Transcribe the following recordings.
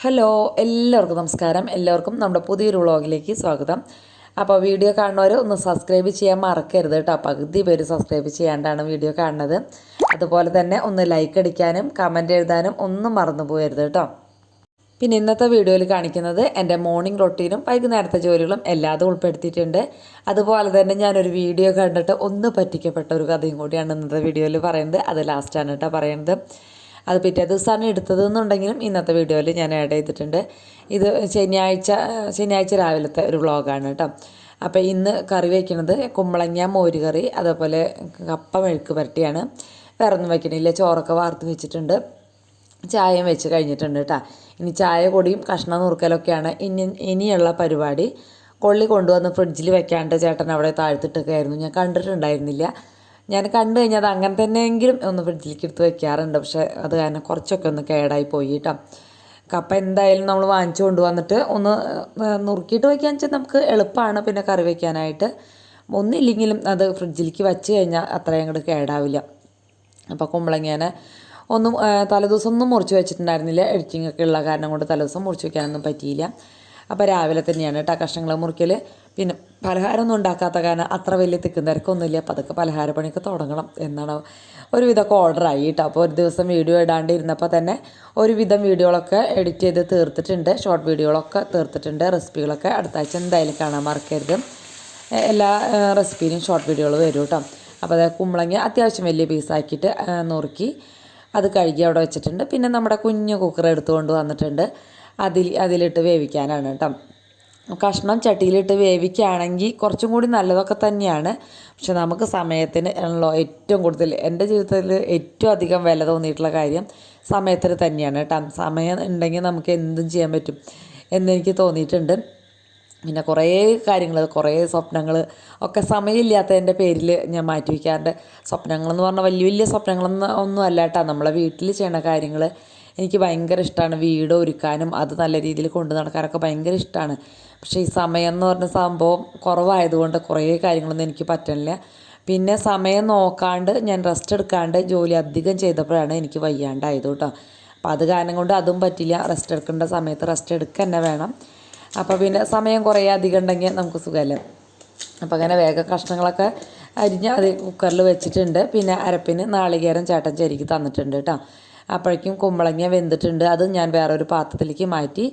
Hello എല്ലാവർക്കും നമസ്കാരം. എല്ലാവർക്കും നമ്മുടെ പുതിയൊരു വ്ളോഗിലേക്ക് സ്വാഗതം. അപ്പോൾ വീഡിയോ കാണുന്നവർ ഒന്ന് സബ്സ്ക്രൈബ് ചെയ്യാൻ മറക്കരുത് കേട്ടോ. പകുതി പേര് സബ്സ്ക്രൈബ് ചെയ്യാണ്ടാണ് വീഡിയോ കാണുന്നത്. അതുപോലെ തന്നെ ഒന്ന് ലൈക്ക് അടിക്കാനും കമൻറ്റ് എഴുതാനും ഒന്നും മറന്നു പോകരുത് കേട്ടോ. പിന്നെ ഇന്നത്തെ വീഡിയോയിൽ കാണിക്കുന്നത് എൻ്റെ മോർണിംഗ് റൊട്ടീനും വൈകുന്നേരത്തെ ജോലികളും എല്ലാതും ഉൾപ്പെടുത്തിയിട്ടുണ്ട്. അതുപോലെ തന്നെ ഞാനൊരു വീഡിയോ കണ്ടിട്ട് ഒന്ന് പറ്റിക്കപ്പെട്ട ഒരു കഥയും കൂടിയാണ് ഇന്നത്തെ വീഡിയോയിൽ പറയുന്നത്. അത് ലാസ്റ്റാണ് കേട്ടോ പറയുന്നത്. അത് പിറ്റേ ദിവസമാണ് എടുത്തതെന്നുണ്ടെങ്കിലും ഇന്നത്തെ വീഡിയോയിൽ ഞാൻ ആഡ് ചെയ്തിട്ടുണ്ട്. ഇത് ശനിയാഴ്ച രാവിലത്തെ ഒരു വ്ളോഗാണ് കേട്ടോ. അപ്പോൾ ഇന്ന് കറി വയ്ക്കുന്നത് കുമ്പളങ്ങ മോരുകറി, അതേപോലെ കപ്പ മെഴുക്ക് പുരട്ടിയാണ്. വേറെ ഒന്നും വയ്ക്കണില്ല. ചോറൊക്കെ വാർത്ത് വെച്ചിട്ടുണ്ട്, ചായയും വെച്ച് കഴിഞ്ഞിട്ടുണ്ട് കേട്ടോ. ഇനി ചായ പൊടിയും കഷ്ണം നുറുക്കലൊക്കെയാണ് ഇനിയുള്ള പരിപാടി. കൊള്ളി കൊണ്ടുവന്ന് ഫ്രിഡ്ജിൽ വെക്കാണ്ട് ചേട്ടൻ അവിടെ താഴ്ത്തിട്ടൊക്കെ ആയിരുന്നു. ഞാൻ കണ്ടിട്ടുണ്ടായിരുന്നില്ല. ഞാൻ കണ്ടു കഴിഞ്ഞാൽ അത് അങ്ങനെ തന്നെയെങ്കിലും ഒന്ന് ഫ്രിഡ്ജിലേക്ക് എടുത്ത് വെക്കാറുണ്ട്. പക്ഷേ അത് കാരണം കുറച്ചൊക്കെ ഒന്ന് കേടായി പോയി കേട്ടോ. കപ്പ എന്തായാലും നമ്മൾ വാങ്ങിച്ചു കൊണ്ടുവന്നിട്ട് ഒന്ന് നുറുക്കിയിട്ട് വയ്ക്കാന്ന് വെച്ചാൽ നമുക്ക് എളുപ്പമാണ്. പിന്നെ കറി വയ്ക്കാനായിട്ട് ഒന്നില്ലെങ്കിലും അത് ഫ്രിഡ്ജിലേക്ക് വെച്ച് കഴിഞ്ഞാൽ അത്രയും അങ്ങോട്ട് കേടാവില്ല. അപ്പോൾ കുമ്പളങ്ങേനെ ഒന്നും തലേദിവസം ഒന്നും മുറിച്ച് വെച്ചിട്ടുണ്ടായിരുന്നില്ല. എഡിറ്റിങ്ങൊക്കെ ഉള്ള കാരണം കൊണ്ട് തലേദിവസം മുറിച്ച് വയ്ക്കാനൊന്നും പറ്റിയില്ല. അപ്പോൾ രാവിലെ തന്നെയാണ് കേട്ടോ കഷ്ണങ്ങൾ മുറിക്കൽ. പിന്നെ പലഹാരമൊന്നും ഉണ്ടാക്കാത്ത കാരണം അത്ര വലിയ തിക്കും തിരക്കൊന്നുമില്ല. അപ്പോൾ അതൊക്കെ പലഹാരപ്പണിയൊക്കെ തുടങ്ങണം എന്നാണ്. ഒരുവിധമൊക്കെ ഓർഡറായി കേട്ടോ. അപ്പോൾ ഒരു ദിവസം വീഡിയോ ഇടാണ്ടിരുന്നപ്പോൾ തന്നെ ഒരുവിധം വീഡിയോകളൊക്കെ എഡിറ്റ് ചെയ്ത് തീർത്തിട്ടുണ്ട്. ഷോർട്ട് വീഡിയോകളൊക്കെ തീർത്തിട്ടുണ്ട്. റെസിപ്പികളൊക്കെ അടുത്ത ആഴ്ച എന്തായാലും കാണാൻ മറക്കരുത്. എല്ലാ റെസിപ്പിയിലും ഷോർട്ട് വീഡിയോകൾ വരും കേട്ടോ. അപ്പോൾ അതായത് കുമ്പളങ്ങ അത്യാവശ്യം വലിയ പീസാക്കിയിട്ട് നുറുക്കി അത് കഴുകി അവിടെ വെച്ചിട്ടുണ്ട്. പിന്നെ നമ്മുടെ കുഞ്ഞു കുക്കർ എടുത്തുകൊണ്ട് വന്നിട്ടുണ്ട്. അതിലിട്ട് വേവിക്കാനാണ് കേട്ടോ. കഷ്ണം ചട്ടിയിലിട്ട് വേവിക്കുകയാണെങ്കിൽ കുറച്ചും കൂടി നല്ലതൊക്കെ തന്നെയാണ്. പക്ഷെ നമുക്ക് സമയത്തിന് ആണല്ലോ ഏറ്റവും കൂടുതൽ, എൻ്റെ ജീവിതത്തിൽ ഏറ്റവും അധികം വില തോന്നിയിട്ടുള്ള കാര്യം സമയത്തിന് തന്നെയാണ് കേട്ടോ. സമയം ഉണ്ടെങ്കിൽ നമുക്ക് എന്തും ചെയ്യാൻ പറ്റും എന്നെനിക്ക് തോന്നിയിട്ടുണ്ട്. പിന്നെ കുറേ കാര്യങ്ങൾ, കുറേ സ്വപ്നങ്ങൾ ഒക്കെ സമയമില്ലാത്തതിൻ്റെ പേരിൽ ഞാൻ മാറ്റി വയ്ക്കാറുണ്ട്. സ്വപ്നങ്ങളെന്ന് പറഞ്ഞാൽ വലിയ വലിയ സ്വപ്നങ്ങളൊന്നും അല്ല കേട്ടോ. നമ്മളെ വീട്ടിൽ ചെയ്യണ കാര്യങ്ങൾ എനിക്ക് ഭയങ്കര ഇഷ്ടമാണ്. വീട് ഒരുക്കാനും അത് നല്ല രീതിയിൽ കൊണ്ടു നടക്കാനൊക്കെ ഭയങ്കര ഇഷ്ടമാണ്. പക്ഷേ ഈ സമയം എന്ന് പറഞ്ഞ സംഭവം കുറവായതുകൊണ്ട് കുറേ കാര്യങ്ങളൊന്നും എനിക്ക് പറ്റണില്ല. പിന്നെ സമയം നോക്കാണ്ട് ഞാൻ റെസ്റ്റ് എടുക്കാണ്ട് ജോലി അധികം ചെയ്തപ്പോഴാണ് എനിക്ക് വയ്യാണ്ടായത് കേട്ടോ. അപ്പോൾ അത് കാരണം കൊണ്ട് അതും പറ്റില്ല. റെസ്റ്റ് എടുക്കേണ്ട സമയത്ത് റെസ്റ്റ് എടുക്കുക തന്നെ വേണം. അപ്പോൾ പിന്നെ സമയം കുറേ അധികം ഉണ്ടെങ്കിൽ നമുക്ക് സുഖമല്ലേ. അപ്പോൾ അങ്ങനെ വേഗം കഷ്ണങ്ങളൊക്കെ അരിഞ്ഞ് അത് കുക്കറിൽ വെച്ചിട്ടുണ്ട്. പിന്നെ അരപ്പിന് നാളികേരം ചേട്ടൻ ചെരുക്കി തന്നിട്ടുണ്ട് കേട്ടോ. അപ്പോഴേക്കും കുമ്പളങ്ങ വെന്തിട്ടുണ്ട്. അത് ഞാൻ വേറൊരു പാത്രത്തിലേക്ക് മാറ്റി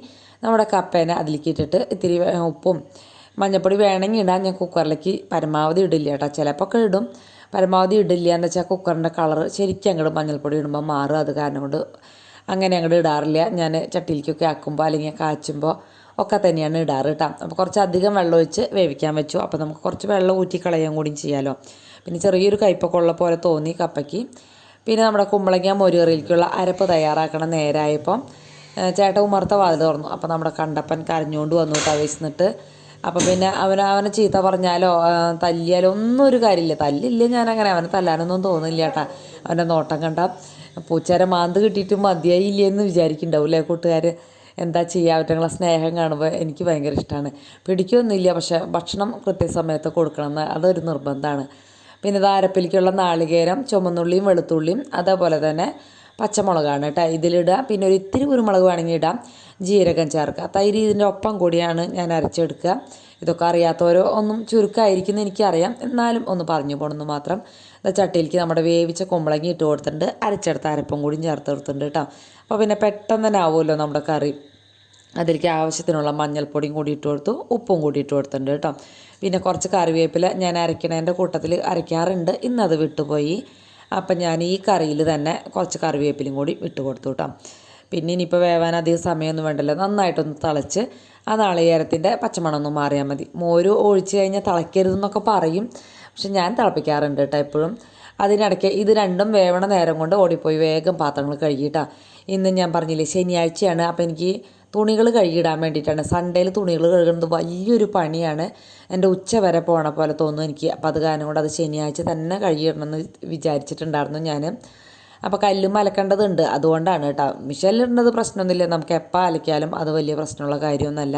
നമ്മുടെ കപ്പേനെ അതിലേക്ക് ഇട്ടിട്ട് ഇത്തിരി ഉപ്പും മഞ്ഞൾപ്പൊടി വേണമെങ്കിൽ ഇടാൻ. ഞാൻ കുക്കറിലേക്ക് പരമാവധി ഇടില്ല കേട്ടോ. ചിലപ്പോൾ ഒക്കെ ഇടും, പരമാവധി ഇടില്ല. എന്ന് വെച്ചാൽ കുക്കറിൻ്റെ കളർ ശരിക്കും അങ്ങോട്ട് മഞ്ഞൾപ്പൊടി ഇടുമ്പോൾ മാറും. അത് കാരണം കൊണ്ട് അങ്ങനെ അങ്ങോട്ട് ഇടാറില്ല. ഞാൻ ചട്ടിയിലേക്കൊക്കെ ആക്കുമ്പോൾ അല്ലെങ്കിൽ കാച്ചുമ്പോൾ ഒക്കെ തന്നെയാണ് ഇടാറ് കേട്ടോ. അപ്പോൾ കുറച്ചധികം വെള്ളം ഒഴിച്ച് വേവിക്കാൻ വെച്ചു. അപ്പോൾ നമുക്ക് കുറച്ച് വെള്ളം ഊറ്റി കളയാൻ കൂടിയും ചെയ്യാമല്ലോ. പിന്നെ ചെറിയൊരു കയ്പ്പൊക്കെ ഉള്ള പോലെ തോന്നി കപ്പയ്ക്ക്. പിന്നെ നമ്മുടെ കുമ്പളങ്ങ മോരുകറിയിലേക്കുള്ള അരപ്പ് തയ്യാറാക്കണം നേരായപ്പം ചേട്ടൻ ഉമ്മർത്ത വാതിൽ തുറന്നു. അപ്പോൾ നമ്മുടെ കണ്ടപ്പൻ കരഞ്ഞുകൊണ്ട് വന്നു തവിസ്ന്നിട്ട്. അപ്പോൾ പിന്നെ അവനെ ചീത്ത പറഞ്ഞാലോ തല്ലിയാലോ ഒന്നും ഒരു കാര്യമില്ല. തല്ലില്ല, ഞാനങ്ങനെ അവനെ തല്ലാനൊന്നും തോന്നില്ല കേട്ടോ. അവൻ്റെ നോട്ടം കണ്ട പൂച്ചേരെ മാന്ത് കിട്ടിയിട്ട് മതിയായില്ലേ എന്ന് വിചാരിക്കുന്നുണ്ടാവും അല്ലേ കൂട്ടുകാർ. എന്താ ചെയ്യുക, അവറ്റങ്ങളെ സ്നേഹം കാണുമ്പോൾ എനിക്ക് ഭയങ്കര ഇഷ്ടമാണ്. പിടിക്കൊന്നുമില്ല, പക്ഷേ ഭക്ഷണം കൃത്യസമയത്ത് കൊടുക്കണം എന്ന് അതൊരു നിർബന്ധമാണ്. പിന്നെ ഇത് അരപ്പിലേക്കുള്ള നാളികേരം, ചുമന്നുള്ളിയും വെളുത്തുള്ളിയും അതേപോലെ തന്നെ പച്ചമുളകാണ് കേട്ടോ ഇതിലിടുക. പിന്നെ ഒരു ഇത്തിരി കുരുമുളക് വേണമെങ്കിൽ ഇടാം, ജീരകം ചേർക്കുക, തൈര് ഇതിൻ്റെ ഒപ്പം കൂടിയാണ് ഞാൻ അരച്ചെടുക്കുക. ഇതൊക്കെ അറിയാത്തവരോ ഒന്നും ചുരുക്കമായിരിക്കും എനിക്കറിയാം, എന്നാലും ഒന്ന് പറഞ്ഞു പോകണമെന്ന് മാത്രം. ചട്ടിയിലേക്ക് നമ്മുടെ വേവിച്ച കുമ്പളങ്ങി ഇട്ട് കൊടുത്തിട്ടുണ്ട്, അരച്ചെടുത്ത അരപ്പും കൂടിയും ചേർത്ത് കൊടുത്തിട്ടുണ്ട് കേട്ടോ. അപ്പോൾ പിന്നെ പെട്ടെന്ന് തന്നെ ആവുമല്ലോ നമ്മുടെ കറി. അതിലേക്ക് ആവശ്യത്തിനുള്ള മഞ്ഞൾപ്പൊടിയും കൂടി ഇട്ട് കൊടുത്തു, ഉപ്പും കൂടി ഇട്ട് കൊടുത്തിട്ടുണ്ട് കേട്ടോ. പിന്നെ കുറച്ച് കറിവേപ്പില ഞാൻ അരയ്ക്കണതിൻ്റെ കൂട്ടത്തിൽ അരയ്ക്കാറുണ്ട്, ഇന്നത് വിട്ടുപോയി. അപ്പം ഞാൻ ഈ കറിയിൽ തന്നെ കുറച്ച് കറിവേപ്പിലയും കൂടി ഇട്ട് കൊടുത്തു കേട്ടോ. പിന്നെ ഇനിയിപ്പോൾ വേവാൻ അധികം സമയമൊന്നും വേണ്ടല്ലോ, നന്നായിട്ടൊന്ന് തിളച്ച് ആ നാളികേരത്തിൻ്റെ പച്ചമണമൊന്നും മാറിയാൽ മതി. മോര് ഒഴിച്ച് കഴിഞ്ഞാൽ തിളയ്ക്കരുതെന്നൊക്കെ പറയും, പക്ഷെ ഞാൻ തിളപ്പിക്കാറുണ്ട് കേട്ടോ എപ്പോഴും. അതിനിടയ്ക്ക് ഇത് രണ്ടും വേവണ നേരം കൊണ്ട് ഓടിപ്പോയി വേഗം പാത്രങ്ങൾ കഴുകിയിട്ടാണ്. ഇന്ന് ഞാൻ പറഞ്ഞില്ലേ ശനിയാഴ്ചയാണ്, അപ്പോൾ എനിക്ക് തുണികൾ കഴുകിയിടാൻ വേണ്ടിയിട്ടാണ്. സൺഡേയിൽ തുണികൾ കഴുകുന്നത് വലിയൊരു പണിയാണ്. എൻ്റെ ഉച്ച വരെ പോണ പോലെ തോന്നും എനിക്ക്. അപ്പോൾ അത് കാരണം കൊണ്ട് അത് ശനിയാഴ്ച തന്നെ കഴുകിയിടണമെന്ന് വിചാരിച്ചിട്ടുണ്ടായിരുന്നു ഞാൻ. അപ്പോൾ കല്ലും അലക്കേണ്ടതുണ്ട്, അതുകൊണ്ടാണ് കേട്ടോ. മിഷനിലിടുന്നത് പ്രശ്നമൊന്നുമില്ല, നമുക്ക് എപ്പോൾ അലക്കിയാലും അത് വലിയ പ്രശ്നമുള്ള കാര്യമൊന്നുമല്ല.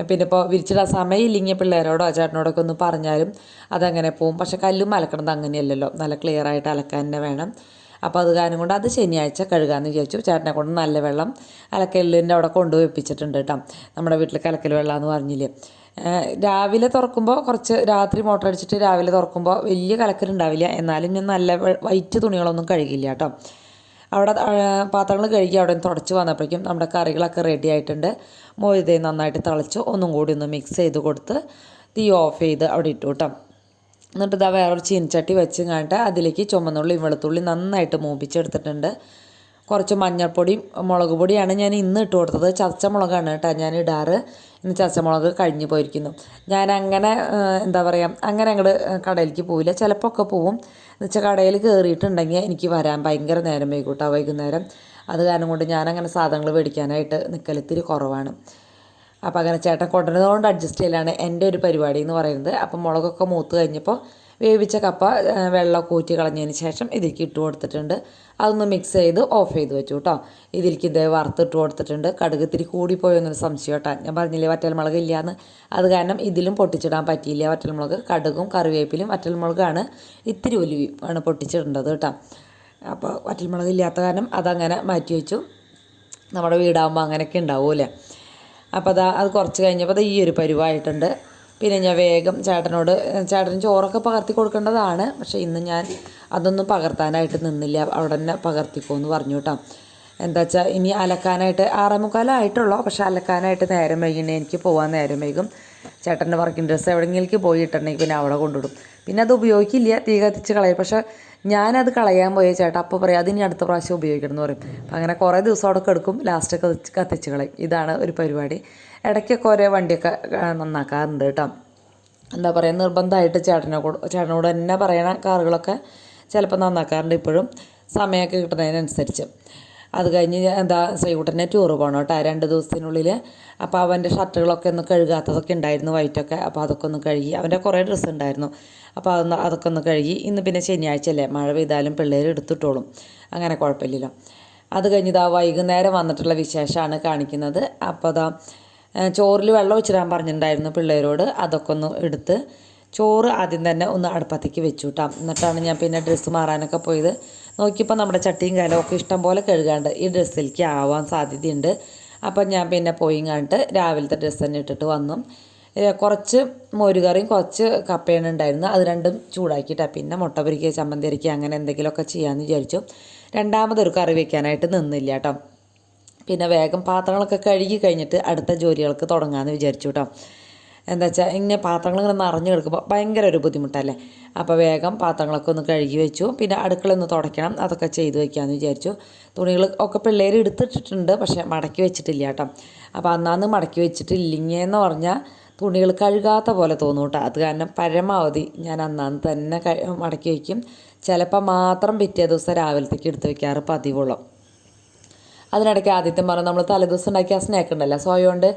പിന്നെ ഇപ്പോൾ വിരിച്ചിടാൻ സമയമില്ലെങ്കിൽ പിള്ളേരോടോ ചേട്ടനോടൊക്കെ ഒന്ന് പറഞ്ഞാലും അതങ്ങനെ പോവും. പക്ഷേ കല്ലും അലക്കണത് അങ്ങനെയല്ലല്ലോ, നല്ല ക്ലിയറായിട്ട് അലക്കാൻ തന്നെ വേണം. അപ്പോൾ അത് കാരണം കൊണ്ട് അത് ശനിയാഴ്ച കഴുകാമെന്ന് വിചാരിച്ചു. ചേട്ടനെ കൊണ്ട് നല്ല വെള്ളം അലക്കലിൻ്റെ അവിടെ കൊണ്ടുപോയി വെപ്പിച്ചിട്ടുണ്ട് കേട്ടോ. നമ്മുടെ വീട്ടിൽ കലക്കൽ വെള്ളമെന്ന് പറഞ്ഞില്ലേ. രാവിലെ തുറക്കുമ്പോൾ കുറച്ച് രാത്രി മോട്ടർ അടിച്ചിട്ട് രാവിലെ തുറക്കുമ്പോൾ വലിയ കലക്കലുണ്ടാവില്ല. എന്നാലും ഞാൻ നല്ല വൈറ്റ് തുണികളൊന്നും കഴുകില്ല കേട്ടോ. അവിടെ പാത്രങ്ങൾ കഴുകി അവിടെ തുടച്ച് വന്നപ്പോഴേക്കും നമ്മുടെ കറികളൊക്കെ റെഡി ആയിട്ടുണ്ട്. മൊയ്തേ നന്നായിട്ട് തിളച്ചു. ഒന്നും കൂടി ഒന്ന് മിക്സ് ചെയ്ത് കൊടുത്ത് തീ ഓഫ് ചെയ്ത് അവിടെ ഇട്ടു കേട്ടോ. എന്നിട്ട് ഇതാ വേറൊരു ചീനച്ചട്ടി വെച്ച് കണ്ടിട്ട് അതിലേക്ക് ചുമന്നുള്ളി വെളുത്തുള്ളി നന്നായിട്ട് മൂപ്പിച്ചെടുത്തിട്ടുണ്ട്. കുറച്ച് മഞ്ഞൾപ്പൊടിയും മുളക് പൊടിയാണ് ഞാൻ ഇന്ന് ഇട്ട് കൊടുത്തത്. ചതച്ച മുളകാണ് കേട്ടോ ഞാൻ ഇടാറ്. ഇന്ന് ചതച്ച മുളക് കഴിഞ്ഞ് പോയിരിക്കുന്നു. ഞാൻ അങ്ങനെ എന്താ പറയുക, അങ്ങനെ അങ്ങോട്ട് കടയിലേക്ക് പോവില്ല. ചിലപ്പോൾ ഒക്കെ പോവും. എന്ന് വെച്ചാൽ കടയിൽ കയറിയിട്ടുണ്ടെങ്കിൽ എനിക്ക് വരാൻ ഭയങ്കര നേരം വൈകൂട്ടോ, വൈകുന്നേരം. അത് കാരണം കൊണ്ട് ഞാനങ്ങനെ സാധനങ്ങൾ മേടിക്കാനായിട്ട് നിൽക്കൽ ഇത്തിരി കുറവാണ്. അപ്പോൾ അങ്ങനെ ചേട്ടൻ കൊണ്ടുവന്നതുകൊണ്ട് അഡ്ജസ്റ്റ് ചെയ്യലാണ് എൻ്റെ ഒരു പരിപാടി എന്ന് പറയുന്നത്. അപ്പം മുളകൊക്കെ മൂത്ത് കഴിഞ്ഞപ്പോൾ വേവിച്ച കപ്പ വെള്ളം ഊറ്റി കളഞ്ഞതിന് ശേഷം ഇതിലേക്ക് ഇട്ട് കൊടുത്തിട്ടുണ്ട്. അതൊന്ന് മിക്സ് ചെയ്ത് ഓഫ് ചെയ്ത് വെച്ചു കേട്ടോ. ഇതിലേക്ക് ഇതേ വറുത്തിട്ട് കൊടുത്തിട്ടുണ്ട്. കടുക് ഇത്തിരി കൂടിപ്പോയെന്നൊരു സംശയം കേട്ടോ. ഞാൻ പറഞ്ഞില്ലേ വറ്റൽമുളക് ഇല്ലയെന്ന്. അത് കാരണം ഇതിലും പൊട്ടിച്ചിടാൻ പറ്റിയില്ല വറ്റൽമുളക്. കടുകും കറിവേപ്പിലും വറ്റൽമുളകാണ് ഇത്തിരി ഒലിവും ആണ് പൊട്ടിച്ചിടേണ്ടത് കേട്ടോ. അപ്പോൾ വറ്റൽമുളക് ഇല്ലാത്ത കാരണം അതങ്ങനെ മാറ്റി വെച്ചു. നമ്മുടെ വീടാകുമ്പോൾ അങ്ങനെയൊക്കെ ഉണ്ടാവുമല്ലേ. അപ്പോൾ അത് കുറച്ച് കഴിഞ്ഞപ്പോൾ ഈ ഒരു പരുവായിട്ടുണ്ട്. പിന്നെ ഞാൻ വേഗം ചേട്ടന് ചോറൊക്കെ പകർത്തി കൊടുക്കേണ്ടതാണ്. പക്ഷേ ഇന്ന് ഞാൻ അതൊന്നും പകർത്താനായിട്ട് നിന്നില്ല. അവിടെ തന്നെ പകർത്തിക്കോന്ന് പറഞ്ഞു കേട്ടോ. എന്താ വെച്ചാൽ ഇനി അലക്കാനായിട്ട് 6:45 പക്ഷേ അലക്കാനായിട്ട് നേരം വൈകിണ്ടേ എനിക്ക് പോകാൻ നേരം വൈകും. ചേട്ടൻ്റെ വർക്കിംഗ് ഡ്രസ്സ് എവിടെയെങ്കിലും പോയി ഇട്ടിട്ടുണ്ടെങ്കിൽ പിന്നെ അവിടെ കൊണ്ടിടും. പിന്നെ അത് ഉപയോഗിക്കില്ല, തീ കത്തിച്ച് കളയും. പക്ഷേ ഞാനത് കളയാൻ പോയ ചേട്ടാ അപ്പോൾ പറയും അതിനി അടുത്ത പ്രാവശ്യം ഉപയോഗിക്കണം എന്ന് പറയും. അപ്പം അങ്ങനെ കുറേ ദിവസം അവിടെ കിടക്കും. ലാസ്റ്റ് കത്തിച്ച് കളയും. ഇതാണ് ഒരു പരിപാടി. ഇടയ്ക്കൊക്കെ ഒരേ വണ്ടിയൊക്കെ നന്നാക്കാറുണ്ട് കേട്ടോ. എന്താ പറയുക, നിർബന്ധമായിട്ട് ചേട്ടനോട് തന്നെ പറയണ കാറുകളൊക്കെ ചിലപ്പോൾ നന്നാക്കാറുണ്ട് ഇപ്പോഴും സമയമൊക്കെ കിട്ടുന്നതിനനുസരിച്ച്. അത് കഴിഞ്ഞ് ശ്രീകുട്ടനെ ടൂറ് പോകണം കേട്ടോ 2 ദിവസത്തിനുള്ളിൽ. അപ്പോൾ അവൻ്റെ ഷർട്ടുകളൊക്കെ ഒന്ന് കഴുകാത്തതൊക്കെ ഉണ്ടായിരുന്നു, വൈറ്റൊക്കെ. അപ്പോൾ അതൊക്കെ ഒന്ന് കഴുകി. അവൻ്റെ കുറേ ഡ്രസ്സ് ഉണ്ടായിരുന്നു. അപ്പോൾ അതൊക്കെ ഒന്ന് കഴുകി. ഇന്ന് പിന്നെ ശനിയാഴ്ച അല്ലേ, മഴ പെയ്താലും പിള്ളേർ എടുത്തിട്ടോളും, അങ്ങനെ കുഴപ്പമില്ലല്ലോ. അത് കഴിഞ്ഞ് വൈകുന്നേരം വന്നിട്ടുള്ള വിശേഷമാണ് കാണിക്കുന്നത്. അപ്പോൾ ചോറിൽ വെള്ളം ഒഴിച്ചിടാൻ പറഞ്ഞിട്ടുണ്ടായിരുന്നു പിള്ളേരോട്. അതൊക്കെ ഒന്ന് എടുത്ത് ചോറ് ആദ്യം തന്നെ ഒന്ന് അടുപ്പത്തേക്ക് വെച്ചു കേട്ടോ. എന്നിട്ടാണ് ഞാൻ പിന്നെ ഡ്രസ്സ് മാറാനൊക്കെ പോയത്. നോക്കിയപ്പോൾ നമ്മുടെ ചട്ടിയും കാലവും ഒക്കെ ഇഷ്ടം പോലെ കഴുകാണ്ട് ഈ ഡ്രസ്സിലേക്ക് ആവാൻ സാധ്യതയുണ്ട്. അപ്പം ഞാൻ പിന്നെ പോയി കണ്ടിട്ട് രാവിലത്തെ ഡ്രസ്സ് തന്നെ ഇട്ടിട്ട് വന്നു. കുറച്ച് മോരുകറിയും കുറച്ച് കപ്പയാണ് ഉണ്ടായിരുന്നു. അത് രണ്ടും ചൂടാക്കിയിട്ടാണ് പിന്നെ മുട്ട പൊരിക്കുക, ചമ്മന്തി അരയ്ക്കുക, അങ്ങനെ എന്തെങ്കിലുമൊക്കെ ചെയ്യാമെന്ന് വിചാരിച്ചു. രണ്ടാമതൊരു കറി വെക്കാനായിട്ട് നിന്നില്ല കേട്ടോ. പിന്നെ വേഗം പാത്രങ്ങളൊക്കെ കഴുകി കഴിഞ്ഞിട്ട് അടുത്ത ജോലികൾക്ക് തുടങ്ങാമെന്ന് വിചാരിച്ചു കേട്ടോ. എന്താ വെച്ചാൽ ഇങ്ങനെ പാത്രങ്ങൾ ഇങ്ങനെ നിറഞ്ഞു കിടക്കുമ്പോൾ ഭയങ്കര ഒരു ബുദ്ധിമുട്ടല്ലേ. അപ്പോൾ വേഗം പാത്രങ്ങളൊക്കെ ഒന്ന് കഴുകി വെച്ചു. പിന്നെ അടുക്കള ഒന്ന് തുടയ്ക്കണം, അതൊക്കെ ചെയ്ത് വയ്ക്കാമെന്ന് വിചാരിച്ചു. തുണികൾ ഒക്കെ പിള്ളേർ എടുത്തിട്ടിട്ടുണ്ട്, പക്ഷേ മടക്കി വെച്ചിട്ടില്ല കേട്ടോ. അപ്പോൾ അന്നാന്ന് മടക്കി വെച്ചിട്ടില്ലെന്ന് പറഞ്ഞാൽ തുണികൾ കഴുകാത്ത പോലെ തോന്നും കേട്ടോ. അത് കാരണം പരമാവധി ഞാൻ അന്നാന്ന് തന്നെ മടക്കി വയ്ക്കും. ചിലപ്പോൾ മാത്രം പിറ്റേ ദിവസം രാവിലത്തേക്ക് എടുത്ത് വയ്ക്കാറ് പതിവുള്ളൂ. അതിനിടയ്ക്ക് ആദ്യത്തെ പറഞ്ഞാൽ നമ്മൾ തലേദിവസം ഉണ്ടാക്കിയ സ്നാക്ക് ഉണ്ടല്ലോ സോയ കൊണ്ട്,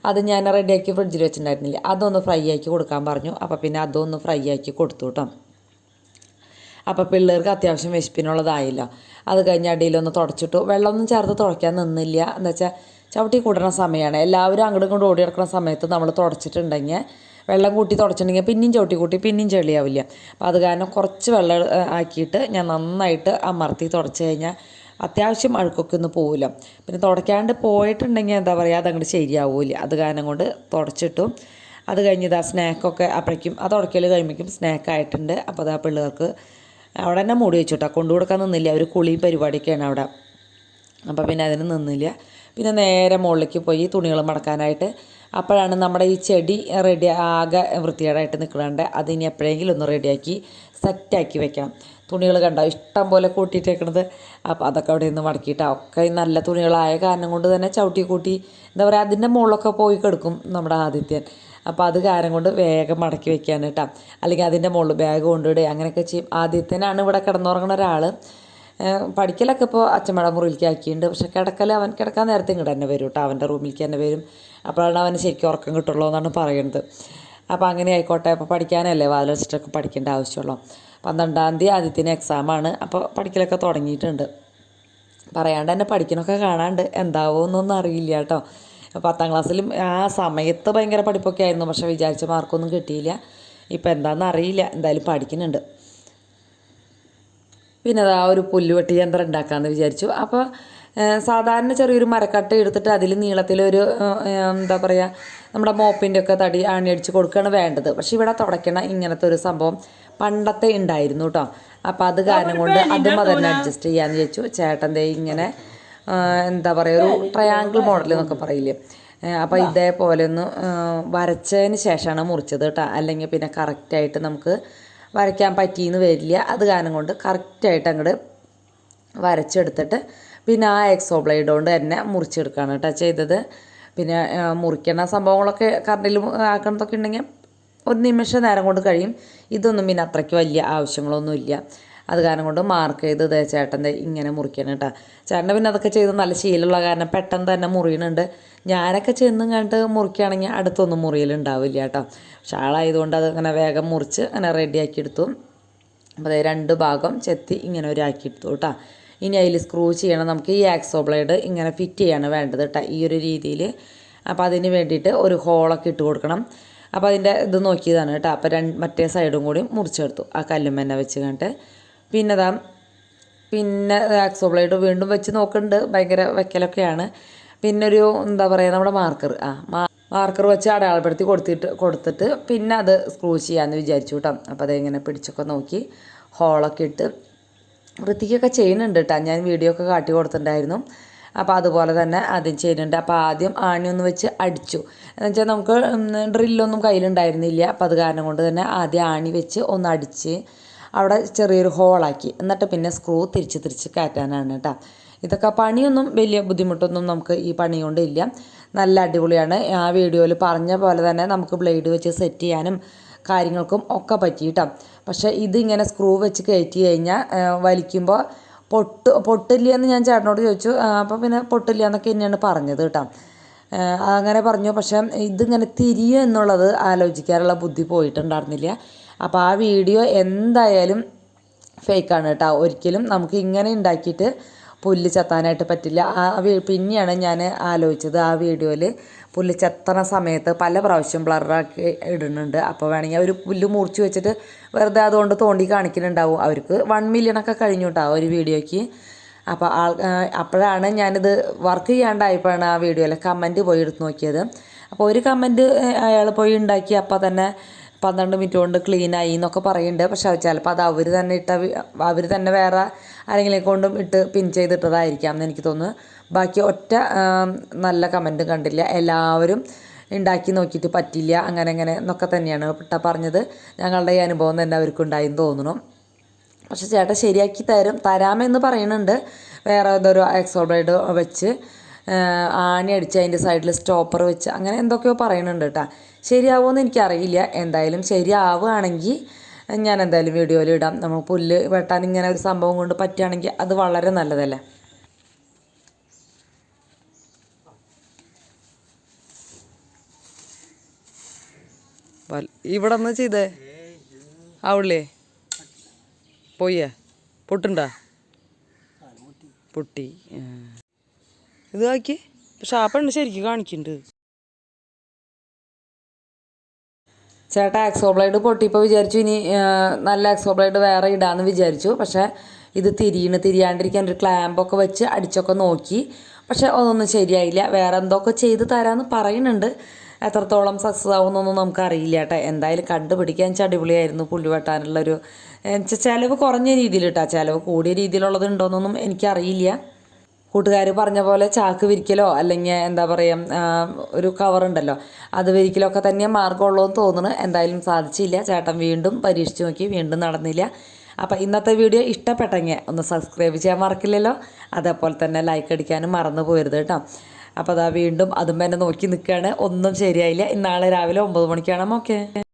അത് ഞാൻ റെഡിയാക്കി ഫ്രിഡ്ജിൽ വെച്ചിട്ടുണ്ടായിരുന്നില്ല. അതൊന്ന് ഫ്രൈ ആക്കി കൊടുക്കാൻ പറഞ്ഞു. അപ്പോൾ പിന്നെ അതൊന്ന് ഫ്രൈ ആക്കി കൊടുത്തു കേട്ടോ. അപ്പോൾ പിള്ളേർക്ക് അത്യാവശ്യം വിശപ്പിനുള്ളതായില്ല. അത് കഴിഞ്ഞ് അടിയിലൊന്ന് തുടച്ചിട്ടു. വെള്ളമൊന്നും ചേർത്ത് തുടയ്ക്കാൻ നിന്നില്ല. എന്താ വെച്ചാൽ ചവിട്ടി കൂട്ടുന്ന സമയമാണ്. എല്ലാവരും അങ്ങോട്ടും ഇങ്ങോട്ടും ഓടി കിടക്കുന്ന സമയത്ത് നമ്മൾ തുടച്ചിട്ടുണ്ടെങ്കിൽ വെള്ളം കൂട്ടി തുടച്ചിട്ടുണ്ടെങ്കിൽ പിന്നെയും ചവിട്ടി കൂട്ടി പിന്നെയും ചെളിയാവില്ല. അപ്പോൾ അത് കാരണം കുറച്ച് വെള്ളം ആക്കിയിട്ട് ഞാൻ നന്നായിട്ട് അമർത്തി തുടച്ച് കഴിഞ്ഞാൽ അത്യാവശ്യം അഴുക്കൊക്കെ ഒന്നും പോവില്ല. പിന്നെ തുടയ്ക്കാണ്ട് പോയിട്ടുണ്ടെങ്കിൽ എന്താ പറയുക അതങ്ങോട്ട് ശരിയാവില്ല. അത് കാരണം കൊണ്ട് തുടച്ചിട്ടു. അത് കഴിഞ്ഞ് സ്നാക്കൊക്കെ അപ്പോഴേക്കും അത് തുടയ്ക്കൽ കഴിയുമ്പോഴേക്കും സ്നാക്കായിട്ടുണ്ട്. അപ്പോൾ പിള്ളേർക്ക് അവിടെ തന്നെ മൂടി വെച്ചു കേട്ടോ. കൊണ്ടു കൊടുക്കാൻ നിന്നില്ല, ഒരു കുളിയും പരിപാടിയൊക്കെയാണ് അവിടെ. അപ്പോൾ പിന്നെ അതിന് നിന്നില്ല. പിന്നെ നേരെ മുകളിലേക്ക് പോയി തുണികൾ മടക്കാനായിട്ട്. അപ്പോഴാണ് നമ്മുടെ ഈ ചെടി റെഡി ആകെ വൃത്തികേടായിട്ട് നിൽക്കണുണ്ട്. അതിനി എപ്പോഴെങ്കിലും ഒന്ന് റെഡിയാക്കി സെറ്റാക്കി വെക്കണം. തുണികൾ കണ്ടോ ഇഷ്ടം പോലെ കൂട്ടിയിട്ടേക്കണത്. അപ്പോൾ അതൊക്കെ അവിടെ നിന്ന് മടക്കിയിട്ടാണ്. ഒക്കെ നല്ല തുണികളായ കാരണം കൊണ്ട് തന്നെ ചവിട്ടി കൂട്ടി എന്താ പറയുക അതിൻ്റെ മുകളിലൊക്കെ പോയി കിടക്കും നമ്മുടെ ആദിത്യൻ. അപ്പോൾ അത് കാരണം കൊണ്ട് വേഗം മടക്കി വെക്കാൻ കേട്ടോ. അല്ലെങ്കിൽ അതിൻ്റെ മുകളിൽ ബാഗ് കൊണ്ടിടുക അങ്ങനെയൊക്കെ ചെയ്യും. ആദിത്യനാണ് ഇവിടെ കിടന്നുറങ്ങുന്ന ഒരാൾ. പഠിക്കലൊക്കെ ഇപ്പോൾ അച്ഛമ്മയുടെ മുറിയിലേക്ക് ആക്കിയിട്ടുണ്ട്. പക്ഷെ അവൻ കിടക്കാൻ നേരത്തെ ഇങ്ങോട്ട് തന്നെ വരും കേട്ടോ. അവൻ്റെ റൂമിലേക്ക് തന്നെ വരും. അപ്പോഴാണ് അവന് ശരിക്കും ഉറക്കം കിട്ടുള്ളൂ എന്നാണ് പറയുന്നത്. അപ്പോൾ അങ്ങനെ ആയിക്കോട്ടെ. അപ്പോൾ പഠിക്കാനല്ലേ വാതിൽ വെച്ചിട്ടൊക്കെ പഠിക്കേണ്ട ആവശ്യമുള്ളൂ. 12-ാം തീയതി ആദിത്യന് എക്സാമാണ്. അപ്പോൾ പഠിക്കലൊക്കെ തുടങ്ങിയിട്ടുണ്ട്. പറയാണ്ട് തന്നെ പഠിക്കണമൊക്കെ കാണാണ്ട് എന്താവുമെന്നൊന്നും അറിയില്ല കേട്ടോ. 10ാം ക്ലാസ്സിലും ആ സമയത്ത് ഭയങ്കര പഠിപ്പൊക്കെ ആയിരുന്നു. പക്ഷെ വിചാരിച്ച മാർക്കൊന്നും കിട്ടിയില്ല. ഇപ്പോൾ എന്താണെന്ന് അറിയില്ല. എന്തായാലും പഠിക്കുന്നുണ്ട്. പിന്നെ അതാ ഒരു പുല്ലുവെട്ടി യന്ത്രം ഉണ്ടാക്കാമെന്ന് വിചാരിച്ചു. അപ്പോൾ സാധാരണ ചെറിയൊരു മരക്കട്ട എടുത്തിട്ട് അതിൽ നീളത്തിലൊരു എന്താ പറയുക നമ്മുടെ മോപ്പിൻ്റെ ഒക്കെ തടി ആണിയടിച്ച് കൊടുക്കുകയാണ് വേണ്ടത്. പക്ഷേ ഇവിടെ തുടയ്ക്കണ ഇങ്ങനത്തെ ഒരു സംഭവം പണ്ടത്തെ ഉണ്ടായിരുന്നു കേട്ടോ. അപ്പോൾ അത് കാരണം കൊണ്ട് അതും തന്നെ അഡ്ജസ്റ്റ് ചെയ്യാമെന്ന് വിചാരിച്ചു. ചേട്ടൻ്റെ ഇങ്ങനെ എന്താ പറയുക ഒരു ട്രയാങ്കിൾ മോഡൽ എന്നൊക്കെ പറയില്ലേ, അപ്പോൾ ഇതേപോലെ ഒന്ന് വരച്ചതിന് ശേഷമാണ് മുറിച്ചത് കേട്ടോ. അല്ലെങ്കിൽ പിന്നെ കറക്റ്റായിട്ട് നമുക്ക് വരയ്ക്കാൻ പറ്റിയെന്ന് വരില്ല. അത് കാരണം കൊണ്ട് കറക്റ്റായിട്ട് അങ്ങോട്ട് വരച്ചെടുത്തിട്ട് പിന്നെ ആ എക്സോ ബ്ലേഡ് കൊണ്ട് തന്നെ മുറിച്ചെടുക്കുകയാണ് കേട്ടോ ചെയ്തത്. പിന്നെ മുറിക്കണ സംഭവങ്ങളൊക്കെ കറണ്ടിൽ ആക്കണതൊക്കെ ഉണ്ടെങ്കിൽ ഒരു നിമിഷ നേരം കൊണ്ട് കഴിയും. ഇതൊന്നും പിന്നെ അത്രയ്ക്ക് വലിയ ആവശ്യങ്ങളൊന്നുമില്ല. അത് കാരണം കൊണ്ട് മാർക്ക് ചെയ്ത് ചേട്ടൻ്റെ ഇങ്ങനെ മുറിക്കണം കേട്ടോ. ചേട്ടൻ്റെ പിന്നെ അതൊക്കെ ചെയ്ത് നല്ല ശീലമുള്ള കാരണം പെട്ടെന്ന് തന്നെ മുറിയുന്നുണ്ട്. ഞാനൊക്കെ ചെന്നും കണ്ടിട്ട് മുറിക്കുകയാണെങ്കിൽ അടുത്തൊന്നും മുറിയലുണ്ടാവില്ല കേട്ടോ. പക്ഷെ ആളായതുകൊണ്ട് അത് അങ്ങനെ വേഗം മുറിച്ച് അങ്ങനെ റെഡിയാക്കി എടുത്തു. അപ്പോൾ 2 ഭാഗം ചെത്തി ഇങ്ങനെ ഒരാക്കി എടുത്തു കേട്ടോ. ഇനി അതിൽ സ്ക്രൂ ചെയ്യണം. നമുക്ക് ഈ ആക്സോ ബ്ലേഡ് ഇങ്ങനെ ഫിറ്റ് ചെയ്യാണ് വേണ്ടത് കേട്ടോ, ഈ ഒരു രീതിയിൽ. അപ്പോൾ അതിന് വേണ്ടിയിട്ട് ഒരു ഹോളൊക്കെ ഇട്ട് കൊടുക്കണം. അപ്പോൾ അതിൻ്റെ ഇത് നോക്കിയതാണ് കേട്ടോ. അപ്പോൾ മറ്റേ സൈഡും കൂടി മുറിച്ചെടുത്തു ആ കല്ലുമ്മന്നെ വെച്ച് കണ്ടിട്ട്. പിന്നെ ആക്സോ ബ്ലേഡ് വീണ്ടും വെച്ച് നോക്കുന്നുണ്ട്. ഭയങ്കര വെക്കലൊക്കെയാണ്. പിന്നെ ഒരു എന്താ പറയുക നമ്മുടെ മാർക്കർ വെച്ച് അടയാളപ്പെടുത്തി കൊടുത്തിട്ട് പിന്നെ അത് സ്ക്രൂ ചെയ്യാമെന്ന് വിചാരിച്ചു കേട്ടോ. അപ്പോൾ അതെങ്ങനെ പിടിച്ചൊക്കെ നോക്കി ഹോളൊക്കെ ഇട്ട് വൃത്തിക്കൊക്കെ ചെയ്യുന്നുണ്ട് കേട്ടോ. ഞാൻ വീഡിയോ ഒക്കെ കാട്ടി കൊടുത്തിട്ടുണ്ടായിരുന്നു. അപ്പോൾ അതുപോലെ തന്നെ ആദ്യം ചെയ്യുന്നുണ്ട്. അപ്പോൾ ആദ്യം ആണിയൊന്ന് വെച്ച് അടിച്ചു. എന്നുവെച്ചാൽ നമുക്ക് ഡ്രില്ലൊന്നും കയ്യിലുണ്ടായിരുന്നില്ല. അപ്പോൾ അത് കാരണം കൊണ്ട് തന്നെ ആദ്യം ആണി വെച്ച് ഒന്ന് അടിച്ച് അവിടെ ചെറിയൊരു ഹോളാക്കി. എന്നിട്ട് പിന്നെ സ്ക്രൂ തിരിച്ച് കയറ്റാനാണ് കേട്ടോ. ഇതൊക്കെ പണിയൊന്നും വലിയ ബുദ്ധിമുട്ടൊന്നും നമുക്ക് ഈ പണി കൊണ്ട് ഇല്ല. നല്ല അടിപൊളിയാണ്. ആ വീഡിയോയിൽ പറഞ്ഞ പോലെ തന്നെ നമുക്ക് ബ്ലേഡ് വെച്ച് സെറ്റ് ചെയ്യാനും കാര്യങ്ങൾക്കും ഒക്കെ പറ്റിയിട്ടോ. പക്ഷേ ഇതിങ്ങനെ സ്ക്രൂ വെച്ച് കയറ്റി കഴിഞ്ഞാൽ വലിക്കുമ്പോൾ പൊട്ടില്ല എന്ന് ഞാൻ ചേട്ടനോട് ചോദിച്ചു. അപ്പോൾ പിന്നെ പൊട്ടില്ല എന്നൊക്കെ തന്നെയാണ് പറഞ്ഞത് കേട്ടോ. അങ്ങനെ പറഞ്ഞു. പക്ഷേ ഇതിങ്ങനെ തിരിയുക എന്നുള്ളത് ആലോചിക്കാനുള്ള ബുദ്ധി പോയിട്ടുണ്ടായിരുന്നില്ല. അപ്പോൾ ആ വീഡിയോ എന്തായാലും ഫേക്കാണ് കേട്ടോ. ഒരിക്കലും നമുക്ക് ഇങ്ങനെ ഉണ്ടാക്കിയിട്ട് പുല്ല് ചെത്താനായിട്ട് പറ്റില്ല. പിന്നെയാണ് ഞാൻ ആലോചിച്ചത് ആ വീഡിയോയിൽ പുല്ല് ചെത്തണ സമയത്ത് പല പ്രാവശ്യം ബ്ലറാക്കി ഇടുന്നുണ്ട്. അപ്പോൾ വേണമെങ്കിൽ ഒരു പുല്ല് മുറിച്ച് വെച്ചിട്ട് വെറുതെ അതുകൊണ്ട് തോണ്ടി കാണിക്കുന്നുണ്ടാവും. അവർക്ക് 1 മില്യണൊക്കെ കഴിഞ്ഞു കേട്ടോ ഒരു വീഡിയോയ്ക്ക്. അപ്പോൾ അപ്പോഴാണ് ഞാനിത് വർക്ക് ചെയ്യാണ്ടായപ്പോഴാണ് ആ വീഡിയോയിലെ കമൻറ്റ് പോയി എടുത്ത് നോക്കിയത്. അപ്പോൾ ഒരു കമൻറ്റ് അയാൾ പോയി ഉണ്ടാക്കി അപ്പോൾ തന്നെ 12 മിനിറ്റ് കൊണ്ട് ക്ലീനായി എന്നൊക്കെ പറയുന്നുണ്ട്. പക്ഷെ ചിലപ്പോൾ അത് അവർ തന്നെ വേറെ ആരെങ്കിലും കൊണ്ടും ഇട്ട് പിൻ ചെയ്തിട്ടതായിരിക്കാം എന്ന് എനിക്ക് തോന്നുന്നു. ബാക്കി ഒറ്റ നല്ല കമൻറ്റും കണ്ടില്ല. എല്ലാവരും ഉണ്ടാക്കി നോക്കിയിട്ട് പറ്റില്ല അങ്ങനെ എന്നൊക്കെ തന്നെയാണ് പറഞ്ഞത്. ഞങ്ങളുടെ ഈ അനുഭവം തന്നെ അവർക്കുണ്ടായെന്ന് തോന്നുന്നു. പക്ഷെ ചേട്ടൻ ശരിയാക്കി തരാമെന്ന് പറയുന്നുണ്ട്. വേറെ ഏതൊരു എക്സോ ബ്ലേഡ് വെച്ച് ആണി അടിച്ച് അതിൻ്റെ സൈഡിൽ സ്റ്റോപ്പർ വെച്ച് അങ്ങനെ എന്തൊക്കെയോ പറയുന്നുണ്ട് കേട്ടോ. ശരിയാവുമെന്ന് എനിക്കറിയില്ല. എന്തായാലും ശരിയാവുകയാണെങ്കിൽ ഞാൻ എന്തായാലും വീഡിയോയിൽ ഇടാം. നമ്മൾ പുല്ല് വെട്ടാൻ ഇങ്ങനെ ഒരു സംഭവം കൊണ്ട് പറ്റുകയാണെങ്കിൽ അത് വളരെ നല്ലതല്ലേ. ഇവിടെ നിന്ന് ചെയ്തേ ആവില്ലേ പോയേ പൊട്ടുണ്ടാ പൊട്ടി ഇത് ആക്കി. പക്ഷെ ആ പെണ്ണ് ശരിക്കും കാണിക്കുന്നുണ്ട്. ചേട്ടാ ആക്സോ ബ്ലേഡ് പൊട്ടിയപ്പോൾ വിചാരിച്ചു ഇനി നല്ല ആക്സോ ബ്ലേഡ് വേറെ ഇടാമെന്ന് വിചാരിച്ചു. പക്ഷേ ഇത് തിരിയാണ്ടിരിക്കാൻ ഒരു ക്ലാമ്പൊക്കെ വെച്ച് അടിച്ചൊക്കെ നോക്കി. പക്ഷെ അതൊന്നും ശരിയായില്ല. വേറെ എന്തൊക്കെ ചെയ്ത് തരാമെന്ന് പറയുന്നുണ്ട്. എത്രത്തോളം സക്സസ് ആവുമെന്നൊന്നും നമുക്കറിയില്ല കേട്ടോ. എന്തായാലും കണ്ടുപിടിക്കാൻ വെച്ചാൽ അടിപൊളിയായിരുന്നു പുല്ല് വെട്ടാനുള്ളൊരു ചിലവ് കുറഞ്ഞ രീതിയിൽ കേട്ടോ. ചിലവ് കൂടിയ രീതിയിലുള്ളത് ഉണ്ടോയെന്നൊന്നും എനിക്കറിയില്ല. കൂട്ടുകാർ പറഞ്ഞ പോലെ ചാക്ക് വിരിക്കലോ അല്ലെങ്കിൽ എന്താ പറയുക ഒരു കവറുണ്ടല്ലോ അത് വിരിക്കലൊക്കെ തന്നെ മാർഗ്ഗമുള്ളൂ എന്ന് തോന്നുന്നു. എന്തായാലും സാധിച്ചില്ല. ചേട്ടൻ വീണ്ടും പരീക്ഷിച്ച് നോക്കി, വീണ്ടും നടന്നില്ല. അപ്പോൾ ഇന്നത്തെ വീഡിയോ ഇഷ്ടപ്പെട്ടെങ്കിൽ ഒന്ന് സബ്സ്ക്രൈബ് ചെയ്യാൻ മറക്കില്ലല്ലോ. അതേപോലെ തന്നെ ലൈക്ക് അടിക്കാനും മറന്നു പോകരുത് കേട്ടോ. അപ്പോൾ അതാ വീണ്ടും അതും തന്നെ നോക്കി നിൽക്കുകയാണ്. ഒന്നും ശരിയായില്ല. നാളെ രാവിലെ 9 മണിക്ക് കാണാം. ഓക്കെ.